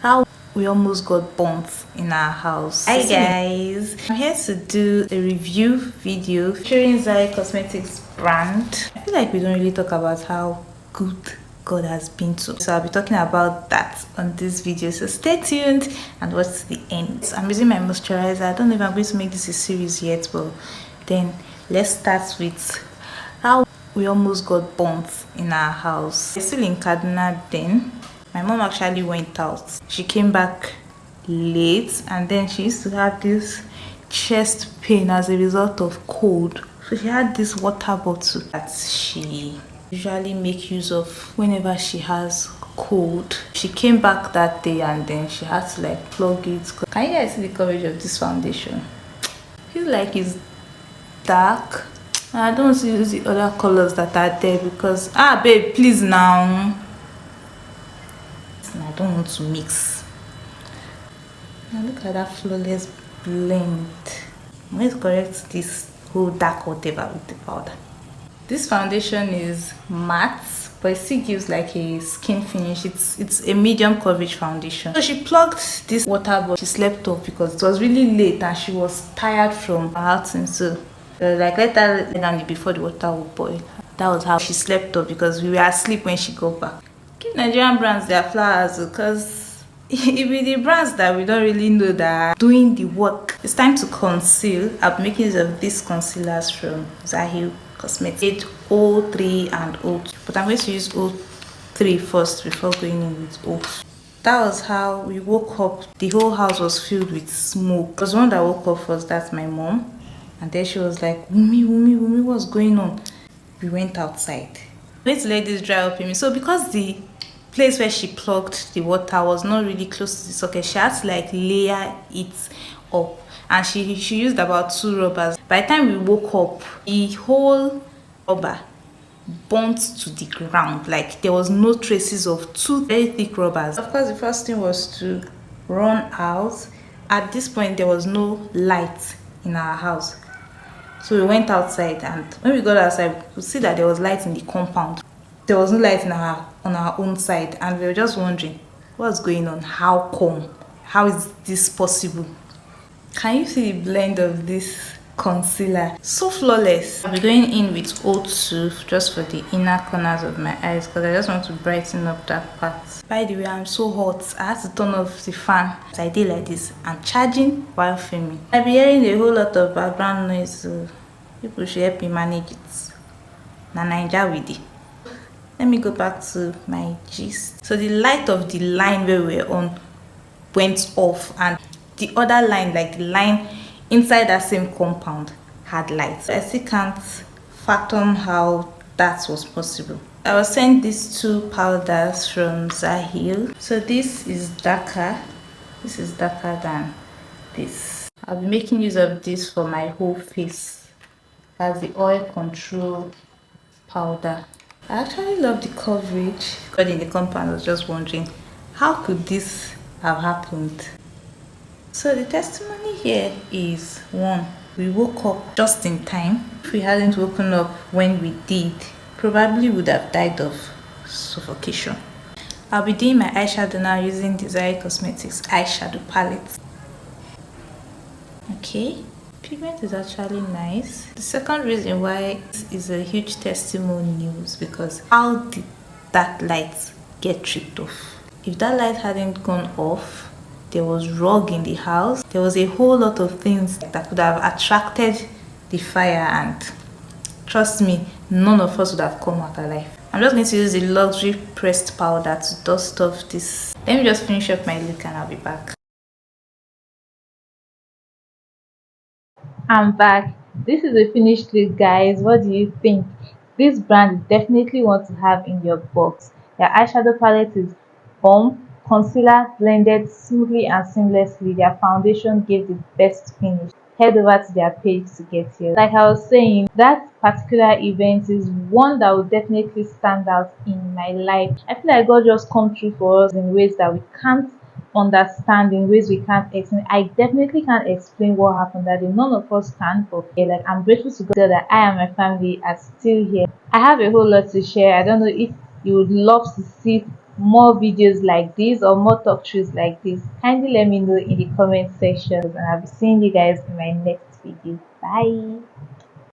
How we almost got burnt in our house. Hi guys, I'm here to do a review video featuring Zai Cosmetics brand. I feel like we don't really talk about how good God has been to. So I'll be talking about that on this video. So stay tuned and watch to the end. I'm using my moisturizer. I don't know if I'm going to make this a series yet, but then let's start with how we almost got burnt in our house. We're still in Kaduna then. My mom actually went out. She came back late and then she used to have this chest pain as a result of cold. So she had this water bottle that she usually make use of whenever she has cold. She came back that day and then she had to like plug it. Can you guys see the coverage of this foundation? I feel like it's dark. I don't see the other colors that are there because babe, please now. I don't want to mix. Now look at that flawless blend. I'm going to correct this whole dark whatever with the powder. This foundation is matte, but it still gives like a skin finish. It's a medium coverage foundation. So she plugged this water, but she slept off because it was really late and she was tired from her outing. So like let her lay down before the water would boil. That was how she slept off because we were asleep when she got back. Give Nigerian brands their flowers because it be the brands that we don't really know that are doing the work. It's time to conceal. I'll be making use of these concealers from Zahil Cosmetics 03 and 02, but I'm going to use 03 first before going in with 02. That was how we woke up. The whole house was filled with smoke. Because one that woke up first, that's my mom, and then she was like, Wumi, what's going on? We went outside. I'm going to let this dry up in me. So because the place where she plugged the water was not really close to the socket, she had to like layer it up, and she used about 2 rubbers. By the time we woke up, the whole rubber burnt to the ground. Like there was no traces of 2 very thick rubbers. Of course, the first thing was to run out. At this point there was no light in our house, so we went outside, and when we got outside we could see that there was light in the compound. There was no light on our own side, and we were just wondering what's going on. How come? How is this possible? Can you see the blend of this concealer? So flawless. I'll be going in with 02 just for the inner corners of my eyes because I just want to brighten up that part. By the way, I'm so hot. I had to turn off the fan. As I did like this, I'm charging while filming. I'll be hearing a whole lot of background noise, so people should help me manage it. Na Naija with it. Let me go back to my gist. So the light of the line where we were on went off, and the other line, like the line inside that same compound, had light. So I still can't fathom how that was possible. I was sent these 2 powders from Zahil. So this is darker. This is darker than this. I'll be making use of this for my whole face as the oil control powder. I actually love the coverage. But in the compound, I was just wondering, how could this have happened? So the testimony here is 1. We woke up just in time. If we hadn't woken up when we did, probably would have died of suffocation. I'll be doing my eyeshadow now using the Zai Cosmetics eyeshadow palette. Okay. Pigment is actually nice. The second reason why this is a huge testimony is because how did that light get tripped off? If that light hadn't gone off, there was rug in the house. There was a whole lot of things that could have attracted the fire, and trust me, none of us would have come out alive. I'm just going to use the luxury pressed powder to dust off this. Let me just finish up my look and I'll be back. I'm back. This is a finished look, guys. What do you think? This brand is definitely want to have in your box. Their eyeshadow palette is bomb. Concealer blended smoothly and seamlessly. Their foundation gave the best finish. Head over to their page to get here. Like I was saying, that particular event is one that will definitely stand out in my life. I feel like God just come through for us in ways that we can't understand, in ways we can't explain. I definitely can't explain what happened that day. None of us can, but like I'm grateful to God that I and my family are still here. I have a whole lot to share. I don't know if you would love to see more videos like this or more talk shows like this, kindly let me know in the comment section, and I'll be seeing you guys in my next video. Bye.